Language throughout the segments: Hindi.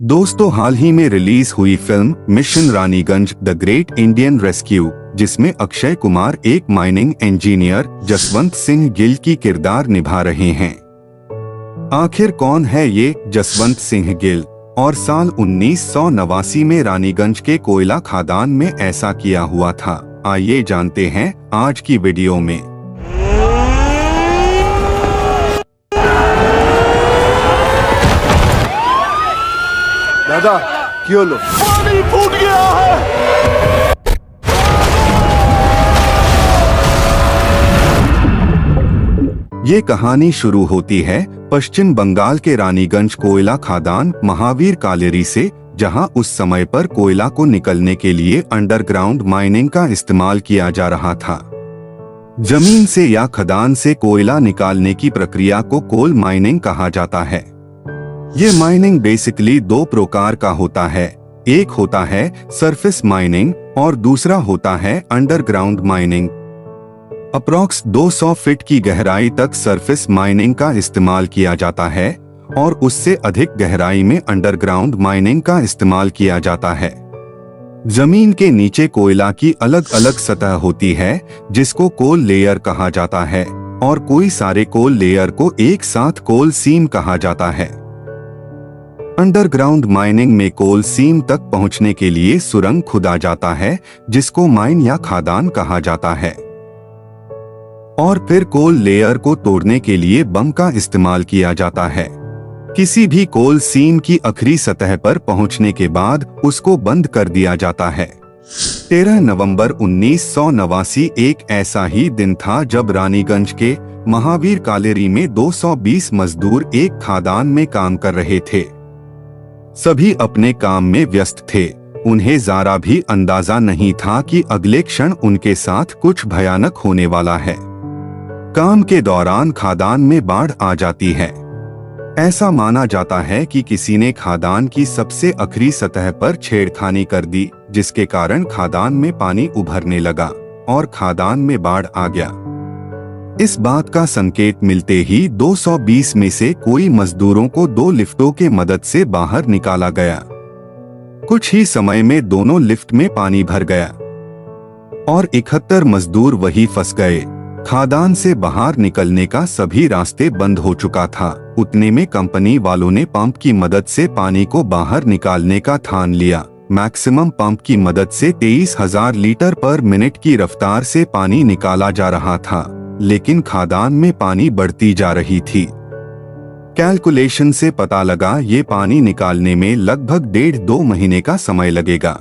दोस्तों, हाल ही में रिलीज हुई film mission Raniganj the great Indian rescue, जिसमें अक्षय कुमार एक माइनिंग इंजीनियर जसवंत सिंह गिल की किरदार निभा रहे हैं। आखिर कौन है ये जसवंत सिंह गिल और साल 1989 में रानीगंज के कोयला खदान में ऐसा किया हुआ था? आइए जानते हैं आज की वीडियो में। दादा क्यों लो? पानी फूट गया है। ये कहानी शुरू होती है पश्चिम बंगाल के रानीगंज कोयला खदान महावीर कालेरी से, जहां उस समय पर कोयला को निकलने के लिए अंडरग्राउंड माइनिंग का इस्तेमाल किया जा रहा था। जमीन से या खदान से कोयला निकालने की प्रक्रिया को कोल माइनिंग कहा जाता है। ये माइनिंग बेसिकली दो प्रकार का होता है। एक होता है सरफेस माइनिंग और दूसरा होता है अंडरग्राउंड माइनिंग। अप्रॉक्स 200 फीट की गहराई तक सरफेस माइनिंग का इस्तेमाल किया जाता है और उससे अधिक गहराई में अंडरग्राउंड माइनिंग का इस्तेमाल किया जाता है। जमीन के नीचे कोयला की अलग अलग सतह होती है जिसको कोल लेयर कहा जाता है, और कोई सारे कोल लेयर को एक साथ कोल सीम कहा जाता है। अंडरग्राउंड माइनिंग में कोल सीम तक पहुंचने के लिए सुरंग खुदा जाता है जिसको माइन या खदान कहा जाता है, और फिर कोल लेयर को तोड़ने के लिए बम का इस्तेमाल किया जाता है। किसी भी कोल सीम की आखिरी सतह पर पहुंचने के बाद उसको बंद कर दिया जाता है। 13 नवंबर 1989 एक ऐसा ही दिन था जब रानीगंज के महावीर कालेरी में 220 मजदूर एक खदान में काम कर रहे थे। सभी अपने काम में व्यस्त थे। उन्हें जरा भी अंदाजा नहीं था कि अगले क्षण उनके साथ कुछ भयानक होने वाला है। काम के दौरान खदान में बाढ़ आ जाती है। ऐसा माना जाता है कि किसी ने खदान की सबसे आखिरी सतह पर छेड़खानी कर दी, जिसके कारण खदान में पानी उभरने लगा और खदान में बाढ़ आ गया। इस बात का संकेत मिलते ही 220 में से कोई मजदूरों को 2 लिफ्टों के मदद से बाहर निकाला गया। कुछ ही समय में दोनों लिफ्ट में पानी भर गया और 71 मजदूर वहीं फंस गए। खदान से बाहर निकलने का सभी रास्ते बंद हो चुका था। उतने में कंपनी वालों ने पंप की मदद से पानी को बाहर निकालने का ठान लिया। मैक्सिमम पंप की मदद से 23,000 लीटर पर मिनट की रफ्तार से पानी निकाला जा रहा था, लेकिन खदान में पानी बढ़ती जा रही थी। कैलकुलेशन से पता लगा ये पानी निकालने में लगभग 1.5-2 महीने का समय लगेगा,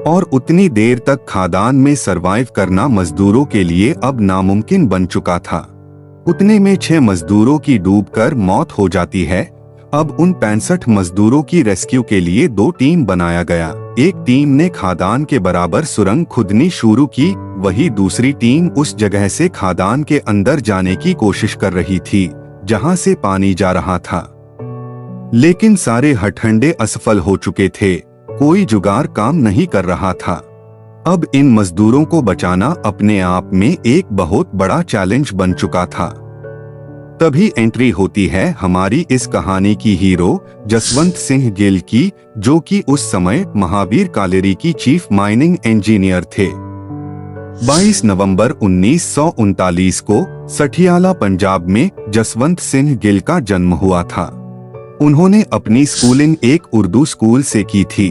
और उतनी देर तक खदान में सरवाइव करना मजदूरों के लिए अब नामुमकिन बन चुका था। उतने में 6 मजदूरों की डूबकर मौत हो जाती है। अब उन 65 मजदूरों की रेस्क्यू के लिए 2 टीम बनाया गया। एक टीम ने खदान के बराबर सुरंग खुदनी शुरू की, वही दूसरी टीम उस जगह से खदान के अंदर जाने की कोशिश कर रही थी जहां से पानी जा रहा था। लेकिन सारे हथकंडे असफल हो चुके थे। कोई जुगाड़ काम नहीं कर रहा था। अब इन मजदूरों को बचाना अपने आप में एक बहुत बड़ा चैलेंज बन चुका था। तभी एंट्री होती है हमारी इस कहानी की हीरो जसवंत सिंह गिल की, जो कि उस समय महावीर कालेरी की चीफ माइनिंग इंजीनियर थे। 22 नवंबर 1939 को सठियाला पंजाब में जसवंत सिंह गिल का जन्म हुआ था। उन्होंने अपनी स्कूलिंग एक उर्दू स्कूल से की थी।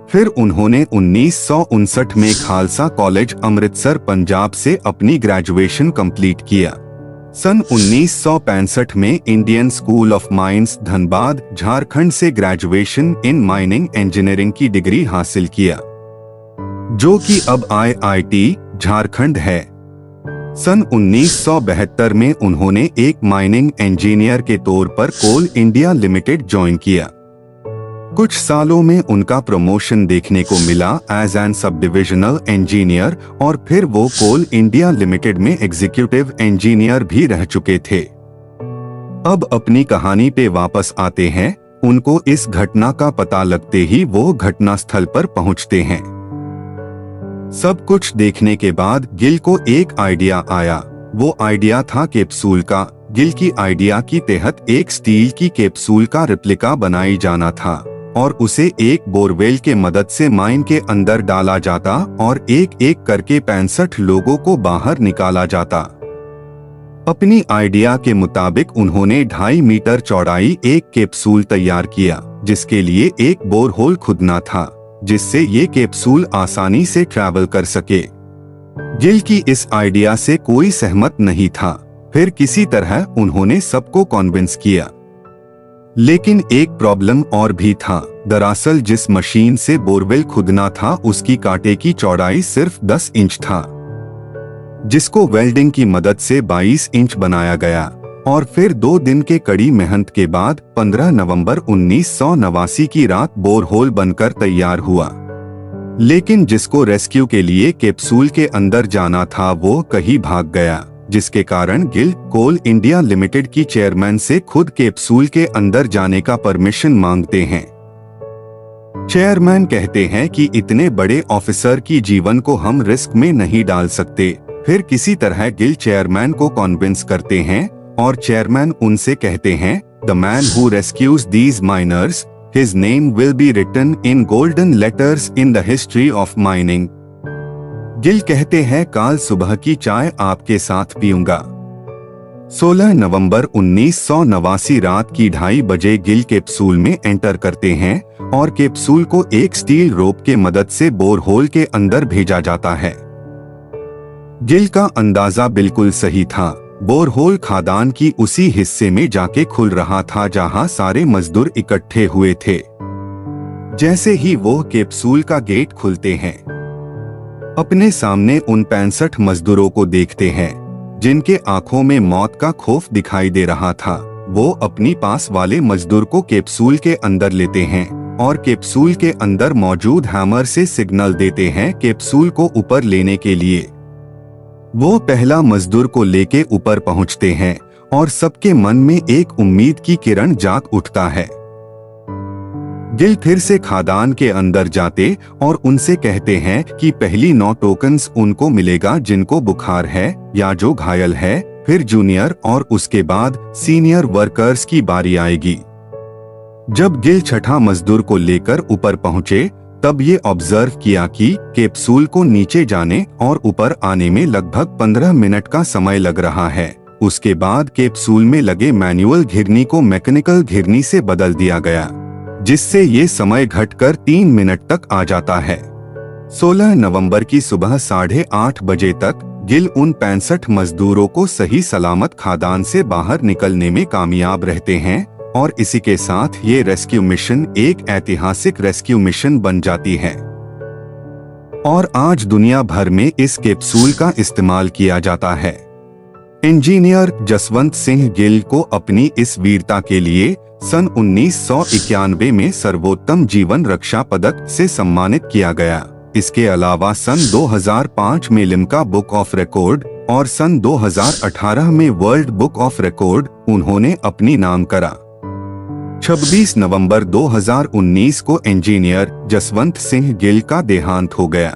फिर उन्होंने 1959 में खालसा कॉलेज अमृतसर पंजाब से अपनी ग्रेजुएशन कंप्लीट किया। सन 1965 में Indian school of mines Dhanbad Jharkhand से ग्रेजुएशन इन माइनिंग इंजीनियरिंग की डिग्री हासिल किया, जो कि अब IIT झारखंड है। सन 1972 में उन्होंने एक माइनिंग इंजीनियर के तौर पर कोल इंडिया लिमिटेड ज्वाइन किया। कुछ सालों में उनका प्रमोशन देखने को मिला as an sub divisional engineer, और फिर वो कोल इंडिया लिमिटेड में एग्जीक्यूटिव इंजीनियर भी रह चुके थे। अब अपनी कहानी पे वापस आते हैं। उनको इस घटना का पता लगते ही वो घटनास्थल पर पहुंचते हैं। सब कुछ देखने के बाद गिल को एक आइडिया आया। वो आइडिया था कैप्सूल का, गिल की आइडिया के तहत एक स्टील की कैप्सूल का रिप्लिका बनाई जाना था और उसे एक बोरवेल के मदद से माइन के अंदर डाला जाता और एक एक करके 65 लोगों को बाहर निकाला जाता। अपनी आइडिया के मुताबिक उन्होंने 2.5 मीटर चौड़ाई एक कैप्सूल तैयार किया, जिसके लिए एक बोरहोल खुदना था जिससे ये कैप्सूल आसानी से ट्रैवल कर सके। गिल की इस आइडिया से कोई सहमत नहीं था। फिर किसी तरह उन्होंने सबको कन्विंस किया, लेकिन एक प्रॉब्लम और भी था। दरअसल जिस मशीन से बोरवेल खुदना था उसकी कांटे की चौड़ाई सिर्फ 10 इंच था, जिसको वेल्डिंग की मदद से 22 इंच बनाया गया और फिर 2 दिन के कड़ी मेहनत के बाद 15 नवंबर 1989 की रात बोरहोल बनकर तैयार हुआ। लेकिन जिसको रेस्क्यू के लिए कैप्सूल के अंदर जाना था वो कहीं भाग गया, जिसके कारण गिल कोल इंडिया लिमिटेड की चेयरमैन से खुद कैप्सूल के अंदर जाने का परमिशन मांगते हैं। चेयरमैन कहते हैं कि इतने बड़े ऑफिसर की जीवन को हम रिस्क में नहीं डाल सकते। फिर किसी तरह गिल चेयरमैन को कन्विंस करते हैं और चेयरमैन उनसे कहते हैं, the man who rescues these miners, his name will be written in golden letters in the history of mining. Gill कहते हैं, कल सुबह की चाय आपके साथ पीऊंगा। 16 नवंबर 1989 रात की 2:30 बजे गिल कैप्सूल में एंटर करते हैं और कैप्सूल को एक स्टील रोप के मदद से बोरहोल के अंदर भेजा जाता है। गिल का अंदाजा बिल्कुल सही था। बोरहोल खदान की उसी हिस्से में जाके खुल रहा था जहां सारे मजदूर इकट्ठे हुए थे। जैसे ही वो कैप्सूल का गेट खुलते हैं, अपने सामने उन 65 मजदूरों को देखते हैं जिनके आंखों में मौत का खौफ दिखाई दे रहा था। वो अपनी पास वाले मजदूर को कैप्सूल के अंदर लेते हैं और कैप्सूल के अंदर मौजूद हैमर से सिग्नल देते हैं कैप्सूल को ऊपर लेने के लिए। वो पहला मजदूर को लेके ऊपर पहुंचते हैं और सबके मन में एक उम्मीद की किरण जाग उठता है। गिल फिर से खदान के अंदर जाते और उनसे कहते हैं कि पहली 9 टोकन्स उनको मिलेगा जिनको बुखार है या जो घायल है, फिर जूनियर और उसके बाद सीनियर वर्कर्स की बारी आएगी। जब गिल छठा मजदूर को लेकर ऊपर पहुंचे तब ये ऑब्जर्व किया कि कैप्सूल को नीचे जाने और ऊपर आने में लगभग 15 मिनट का समय लग रहा है। उसके बाद कैप्सूल में लगे मैनुअल घिरनी को मैकेनिकल घिरनी से बदल दिया गया, जिससे ये समय घटकर 3 मिनट तक आ जाता है। 16 नवंबर की सुबह 8:30 बजे तक गिल उन 65 मजदूरों को सही सलामत खदान से बाहर निकलने में कामयाब रहते हैं और इसी के साथ ये रेस्क्यू मिशन एक ऐतिहासिक रेस्क्यू मिशन बन जाती है और आज दुनिया भर में इस कैप्सूल का इस्तेमाल किया जाता है। इंजीनियर जसवंत सिंह गिल को अपनी इस वीरता के लिए सन 1991 में सर्वोत्तम जीवन रक्षा पदक से सम्मानित किया गया। इसके अलावा सन 2005 में लिम्का बुक ऑफ रिकॉर्ड और सन 2018 में वर्ल्ड बुक ऑफ रिकॉर्ड उन्होंने अपनी नाम करा। 26 नवंबर 2019 को इंजीनियर जसवंत सिंह गिल का देहांत हो गया।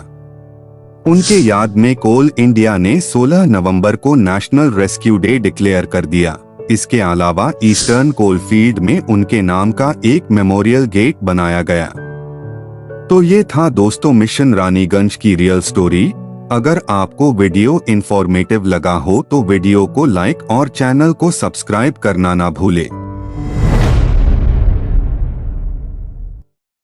उनके याद में कोल इंडिया ने 16 नवंबर को नेशनल रेस्क्यू डे डिक्लेयर कर दिया। इसके अलावा ईस्टर्न कोलफील्ड में उनके नाम का एक मेमोरियल गेट बनाया गया। तो ये था दोस्तों मिशन रानीगंज की रियल स्टोरी। अगर आपको वीडियो इंफॉर्मेटिव लगा हो तो वीडियो को लाइक और चैनल को सब्सक्राइब करना ना भूले।